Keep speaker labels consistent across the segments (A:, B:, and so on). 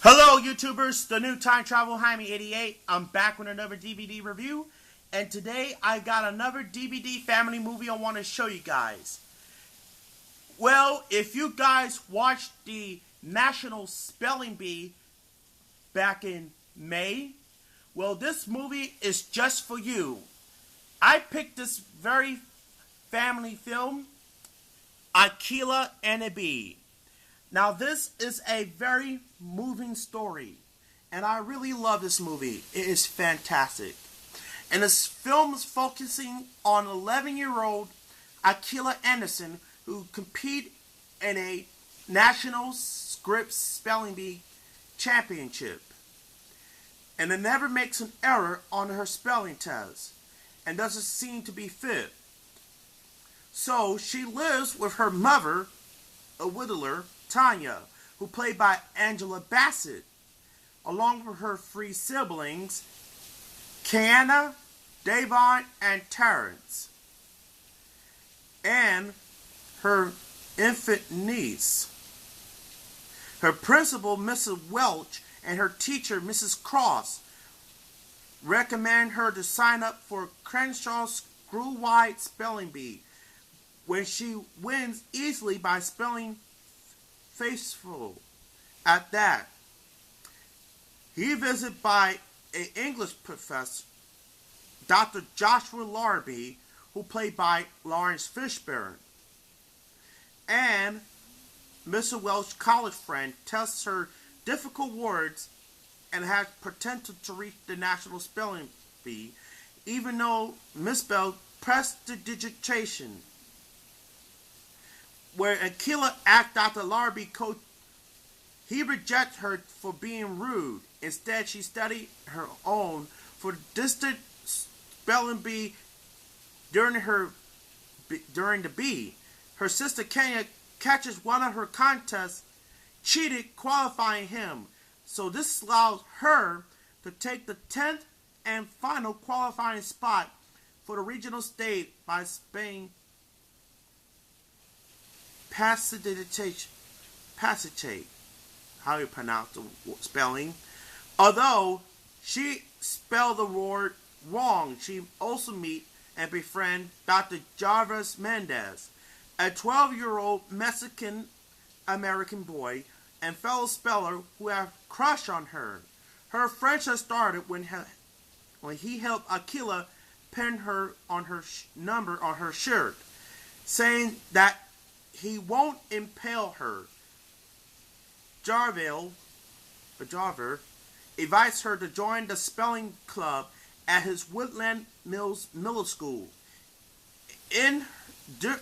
A: Hello YouTubers, the new Time Travel Jaime 88. I'm back with another DVD review, and today I got another DVD family movie I want to show you guys. Well, if you guys watched the National Spelling Bee back in May, well, this movie is just for you. I picked this very family film, Akeelah and a Bee. Now, this is a very moving story, and I really love this movie. It is fantastic. And this film is focusing on 11-year-old Akeelah Anderson, who compete in a National Script Spelling Bee Championship. And it never makes an error on her spelling test, and doesn't seem to be fit. So, she lives with her mother, a whittler, Tanya, who played by Angela Bassett, along with her three siblings, Kiana, Davon, and Terrence, and her infant niece. Her principal, Mrs. Welch, and her teacher, Mrs. Cross, recommend her to sign up for Crenshaw's Screw-Wide Spelling Bee, when she wins easily by spelling faithful at that. He visited by an English professor, Dr. Joshua Larrabee, who played by Lawrence Fishburne. And Mr. Welch's college friend tests her difficult words and has potential to reach the National Spelling Bee, even though misspelled prestidigitation. Where Akeelah asked Dr. Larrabee coach, he rejects her for being rude. Instead, she studied her own for the distant spelling bee during the bee. Her sister Kenya catches one of her contests, cheated, qualifying him. So this allows her to take the 10th and final qualifying spot for the regional stage by Spain. Passage, how you pronounce the spelling. Although she spelled the word wrong, she also meet and befriend Dr. Jarvis Mendez, a 12-year-old Mexican-American boy and fellow speller who have a crush on her. Her friendship started when he helped Akeelah pin her on her number on her shirt, saying that he won't impale her. Jarver invites her to join the spelling club at his Woodland Mills Middle School. In the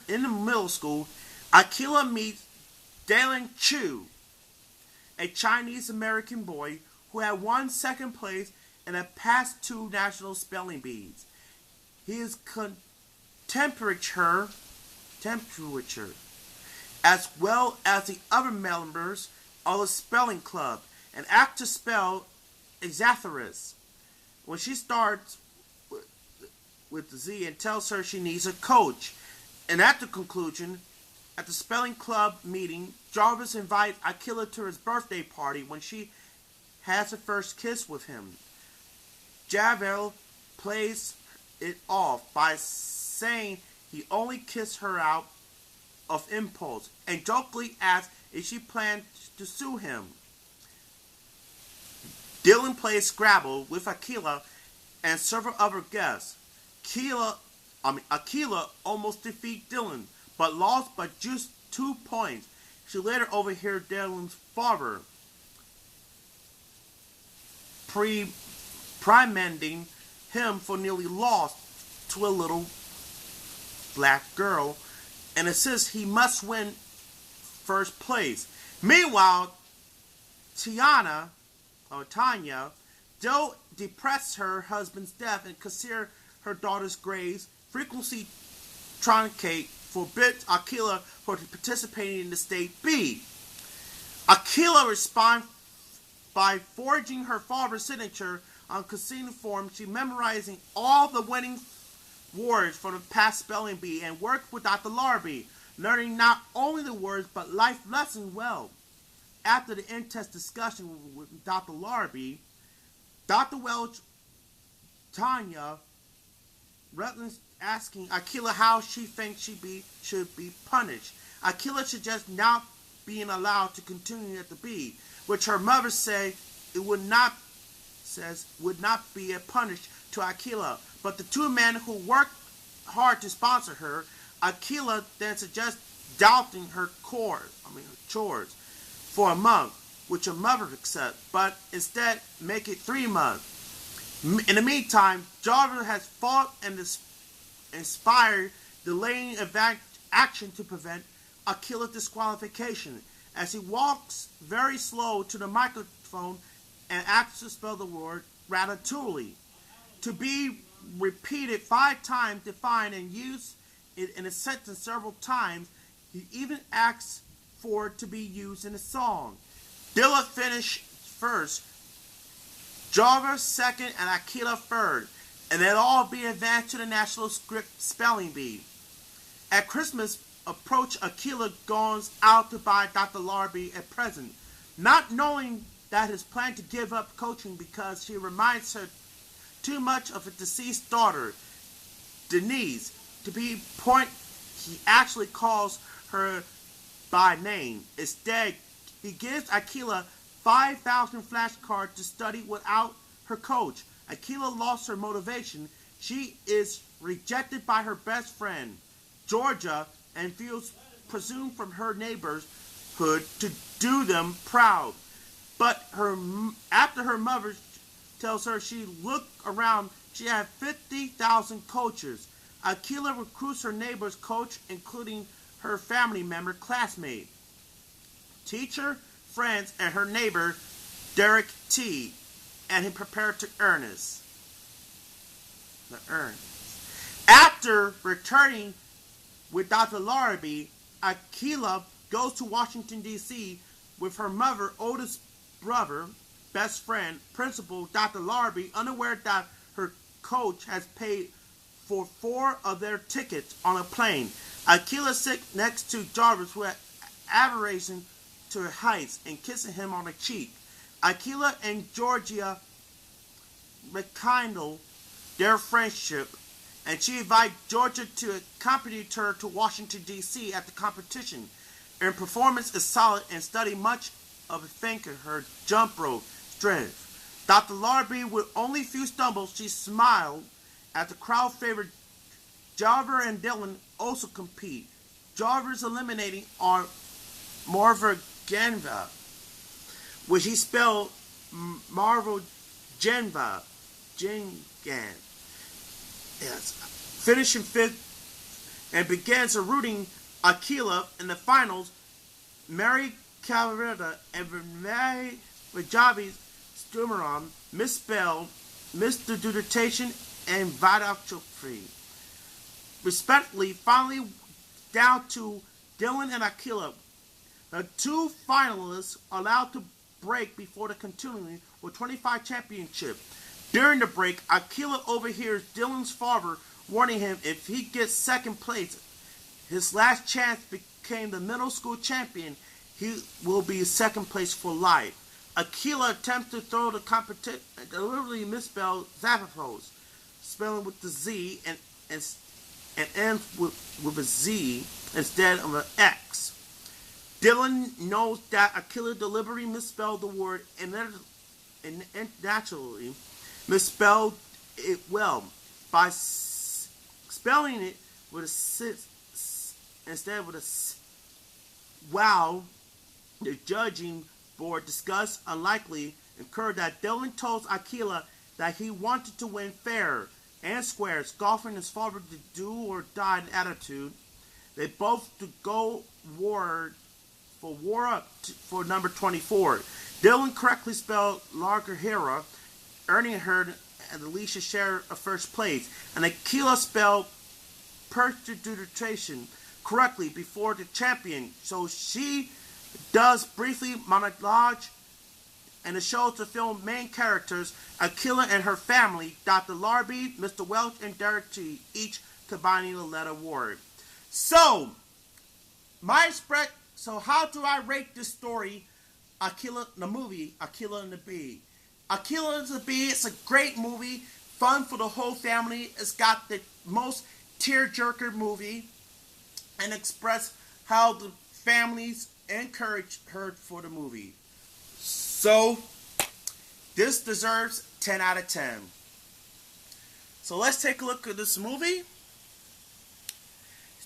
A: middle school, Akeelah meets Dalen Chu, a Chinese-American boy who had won second place in the past two national spelling bees. He is temperature, as well as the other members of the spelling club, and act to spell Exatherus. When she starts with the Z and tells her she needs a coach, and at the conclusion, at the spelling club meeting, Jarvis invites Akeelah to his birthday party when she has her first kiss with him. Javel plays it off by saying he only kissed her out of impulse, and jokingly asks if she plans to sue him. Dylan plays Scrabble with Akeelah and several other guests. Akeelah almost defeats Dylan, but lost by just 2 points. She later overhears Dylan's father reprimanding him for nearly lost to a little black girl, and insists he must win first place. Meanwhile, Tanya, though depressed her husband's death and consider her daughter's graves, frequently truncate forbids Akeelah from participating in the state B. Akeelah responds by forging her father's signature on casino form. She memorizing all the winning words from the past spelling bee and worked with Dr. Larrabee, learning not only the words but life lessons well. after the in-test discussion with Dr. Larby, Dr. Welch, Tanya, Rutland asking Akeelah how she thinks she should be punished. Akeelah suggests not being allowed to continue at the B, which her mother would not be a punish to Akeelah. But the two men who worked hard to sponsor her, Akeelah then suggests doubting her chores for a month, which her mother accepts, but instead make it 3 months. In the meantime, Jarvis has fought and inspired delaying action to prevent Akeelah's disqualification, as he walks very slow to the microphone and acts to spell the word ratatouille, to be repeated 5 times, defined and used in a sentence several times. He even asks for it to be used in a song. Dylan finished first, Jarvis second, and Akeelah third, and they'll all be advanced to the National Script Spelling Bee. At Christmas approach, Akeelah goes out to buy Dr. Larby a present, not knowing that his plan to give up coaching because she reminds her too much of a deceased daughter, Denise. To be point, he actually calls her by name. Instead, he gives Akeelah 5,000 flashcards to study without her coach. Akeelah lost her motivation. She is rejected by her best friend, Georgia, and feels presumed from her neighborhood to do them proud. But after her mother tells her she looked around, she had 50,000 coaches. Akeelah recruits her neighbor's coach, including her family member, classmate, teacher, friends, and her neighbor, Derek T., and he prepared to Ernest. After returning with Dr. Larby, Akeelah goes to Washington, D.C. with her mother's oldest brother, best friend, principal Dr. Larby, unaware that her coach has paid for 4 of their tickets on a plane. Akeelah sits next to Jarvis, who had aberration to her heights, and kissing him on the cheek. Akeelah and Georgia rekindle their friendship, and she invites Georgia to accompany her to Washington, D.C. at the competition. Her performance is solid and study much of a thinker, her jump rope strength. Dr. Larby, with only few stumbles, she smiled at the crowd favorite. Jarvis and Dylan also compete. Jarvis eliminating on Marva Genva, which he spelled Marvel Genva. Yes. Finishing 5th and begins rooting Akeelah in the finals. Mary Cavaretta and Mary Rajavi Stumaram misspelled Mr. Duditation and Vidal Chopri, respectively. Finally, down to Dylan and Akeelah. The 2 finalists are allowed to break before the continuing with 25 championship. During the break, Akeelah overhears Dylan's father warning him if he gets second place, his last chance became the middle school champion, he will be second place for life. Akeelah attempts to throw the competition and deliberately misspelled Zappos, spelling with the Z and ends with a Z instead of an X. Dylan knows that Akeelah deliberately misspelled the word and naturally misspelled it well by spelling it with a S instead with a S. Wow, the judging board discussed unlikely occurred that Dylan told Akeelah that he wanted to win fair and square, scoffing his father to do or die attitude. They both to go war up for number 24. Dylan correctly spelled Largahera, earning her and Alicia share of first place, and Akeelah spelled perturbation correctly before the champion. So she does briefly monologue and it shows the film main characters, Akeelah and her family, Dr. Larby, Mr. Welch, and Derek T., each combining the letter word. So how do I rate this story Akeelah, the movie Akeelah and the Bee. Akeelah and the Bee, it's a great movie, fun for the whole family. It's got the most tearjerker movie and express how the families encouraged her for the movie. So, this deserves 10 out of 10. So let's take a look at this movie.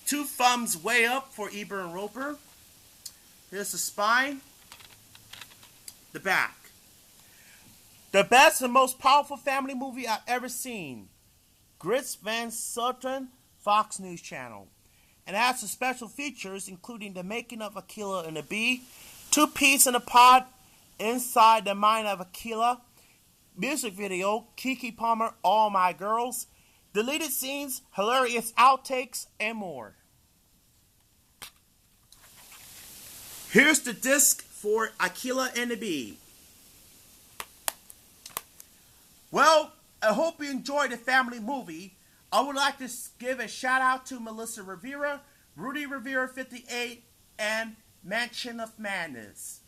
A: 2 thumbs way up for Eber and Roper. Here's the spine. The back. The best and most powerful family movie I've ever seen. Grits Van Sutton, Fox News Channel. And it has some special features, including the making of Akeelah and the Bee, 2 Peas in a Pod, Inside the Mind of Akeelah, music video, Kiki Palmer, All My Girls, deleted scenes, hilarious outtakes, and more. Here's the disc for Akeelah and the Bee. Well, I hope you enjoyed the family movie. I would like to give a shout out to Melissa Rivera, Rudy Rivera 58, and Mansion of Madness.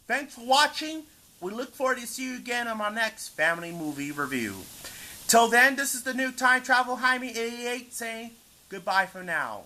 A: Thanks for watching. We look forward to see you again on my next family movie review. Till then, this is the new Time Travel Jaime 88 saying goodbye for now.